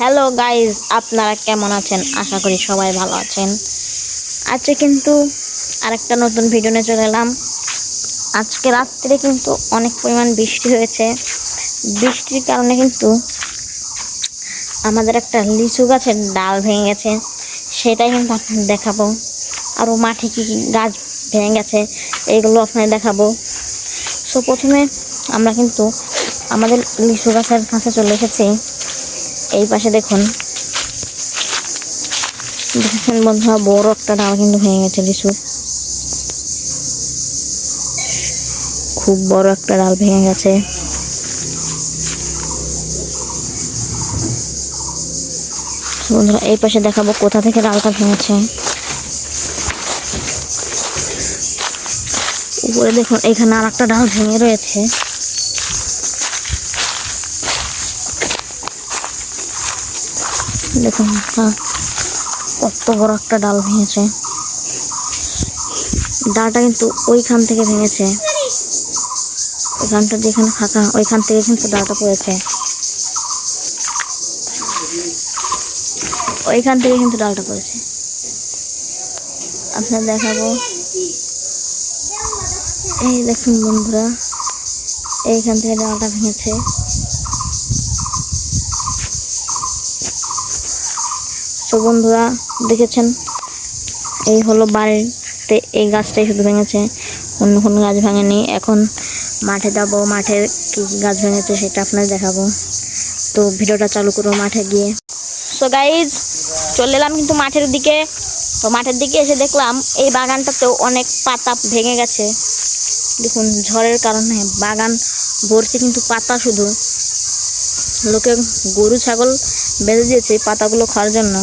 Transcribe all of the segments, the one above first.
Hello guys, আপনারা কেমন আছেন? আশা করি সবাই ভালো আছেন। আজকে কিন্তু আরেকটা নতুন ভিডিও নিয়ে চলে এলাম। আজকে রাত্রে কিন্তু অনেক পরিমাণ বৃষ্টি হয়েছে। বৃষ্টির কারণে কিন্তু আমাদের একটা লিচু গাছের ডাল ভেঙে গেছে, সেটাই কিন্তু আপনাদের দেখাবো। আরও মাঠে কী কী গাছ ভেঙে গেছে এইগুলো আপনাদের দেখাবো। সো প্রথমে আমরা কিন্তু আমাদের লিচু গাছের কাছে চলে এসেছি। এই পাশে দেখুন বন্ধুরা, বড় একটা ডাল কিন্তু ভেঙে গেছে লিচুর। খুব বড় একটা ডাল ভেঙে গেছে। বন্ধুরা, এই পাশে দেখাবো কোথা থেকে ডালটা ভেঙেছে। উপরে দেখুন, এখানে আর একটা ডাল ভেঙে রয়েছে। দেখুন কত বড় একটা ডাল ভেঙেছে। ডালটা কিন্তু ওইখান থেকে ভেঙেছে, ওইখানটা যেখানে ফাঁকা ওইখান থেকে কিন্তু ডালটা পড়েছে। ওইখান থেকে কিন্তু ডালটা পড়েছে। আপনার দেখাবো, এই দেখুন বন্ধুরা, এইখান থেকে ডালটা ভেঙেছে। তো বন্ধুরা দেখেছেন, এই হলো বাড়িতে এই গাছটাই শুধু ভেঙেছে, অন্য কোনো গাছ ভাঙেনি। এখন মাঠে যাবো, মাঠের কী কী গাছ ভেঙেছে সেটা আপনাদের দেখাবো। তো ভিডিওটা চালু করবো মাঠে গিয়ে। সো গাইজ, চলে এলাম কিন্তু মাঠের দিকে। তো মাঠের দিকে এসে দেখলাম এই বাগানটাতেও অনেক পাতা ভেঙে গেছে। দেখুন, ঝড়ের কারণে বাগান ভরছে কিন্তু পাতা। শুধু লোকে গরু ছাগল বেঁধে দিয়েছে এই পাতাগুলো খাওয়ার জন্য।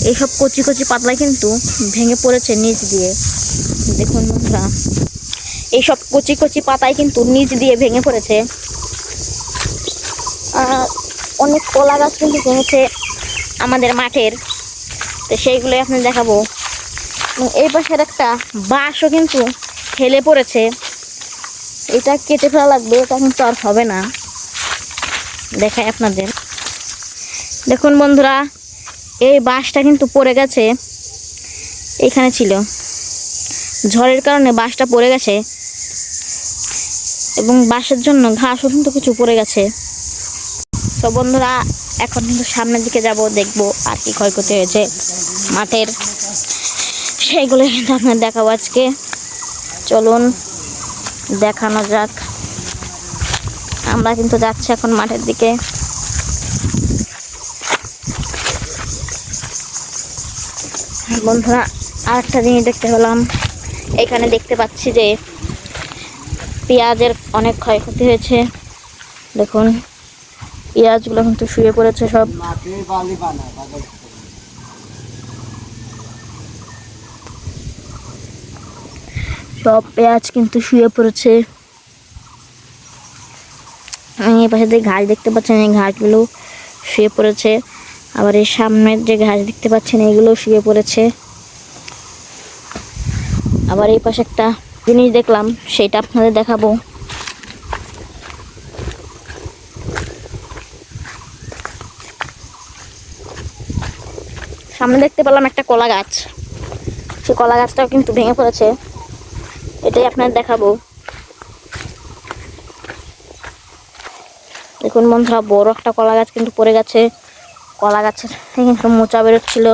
এইসব কচি কচি পাতায় কিন্তু ভেঙে পড়েছে নিচ দিয়ে। দেখুন বন্ধুরা, এইসব কচি কচি পাতায় কিন্তু নিচ দিয়ে ভেঙে পড়েছে। অনেক কলা গাছ কিন্তু ভেঙেছে আমাদের মাঠের, তো সেইগুলোই আপনাদের দেখাবো। এই পাশের একটা বাঁশও কিন্তু হেলে পড়েছে, এটা কেটে ফেলা লাগবে, এটা কিন্তু আর হবে না। দেখাই আপনাদের। দেখুন বন্ধুরা, এই বাঁশটা কিন্তু পড়ে গেছে, এখানে ছিল, ঝড়ের কারণে বাঁশটা পড়ে গেছে এবং বাঁশের জন্য ঘাসও কিন্তু কিছু পড়ে গেছে। তো বন্ধুরা, এখন কিন্তু সামনের দিকে যাব, দেখবো আর কি ক্ষয়ক্ষতি হয়েছে মাঠের, সেইগুলো কিন্তু আপনার দেখাবো আজকে। চলুন দেখানো যাক। আমরা কিন্তু যাচ্ছি এখন মাঠের দিকে। বন্ধুরা, আরেকটা জিনিস দেখতে পেলাম, এখানে দেখতে পাচ্ছি যে পেঁয়াজের অনেক ক্ষয়ক্ষতি হয়েছে। দেখুন, পেঁয়াজগুলো কিন্তু শুয়ে পড়েছে সব। সব পেঁয়াজ কিন্তু শুয়ে পড়েছে। এই পাশে যে ঘাস দেখতে পাচ্ছেন, এই ঘাসগুলো শুয়ে পড়েছে। আবার এই সামনের যে ঘাস দেখতে পাচ্ছেন, এইগুলো শুয়ে পড়েছে। আবার এই পাশে একটা জিনিস দেখলাম, সেটা আপনাদের দেখাবো। সামনে দেখতে পেলাম একটা কলা গাছ, সেই কলা গাছটাও কিন্তু ভেঙে পড়েছে, এটাই আপনাদের দেখাবো। দেখুন বন্ধুরা, বড় একটা কলা গাছ কিন্তু পড়ে গেছে। কলা গাছের কিন্তু মোচা বেরোচ্ছিল।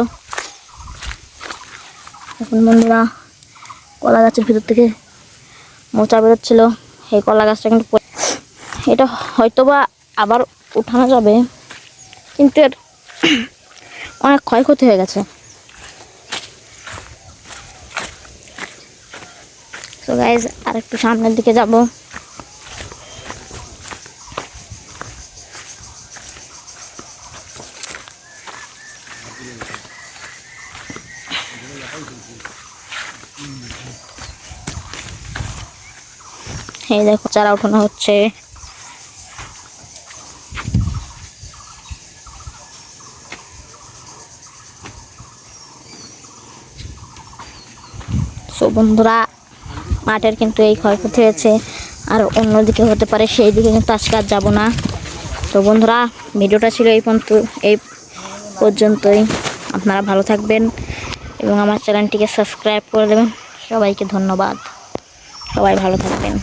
দেখুন বন্ধুরা, কলা গাছের ভিতর থেকে মোচা বেরোচ্ছিল। এই কলা গাছটা কিন্তু এটা হয়তোবা আবার উঠানো যাবে, কিন্তু এর অনেক ক্ষয়ক্ষতি হয়ে গেছে। তো গাইজ, আর একটু সামনের দিকে যাব। এই দেখো, চারা উঠানো হচ্ছে। সো বন্ধুরা, মাঠের কিন্তু এই ক্ষয়ক্ষতি হয়েছে, আর অন্যদিকে হতে পারে, সেই দিকে কিন্তু আজকে আর যাবো না। তো বন্ধুরা, ভিডিওটা ছিল এই পর্যন্তই। আপনারা ভালো থাকবেন এবং আমার চ্যানেলটিকে সাবস্ক্রাইব করে দেবেন। সবাইকে ধন্যবাদ। সবাই ভালো থাকবেন।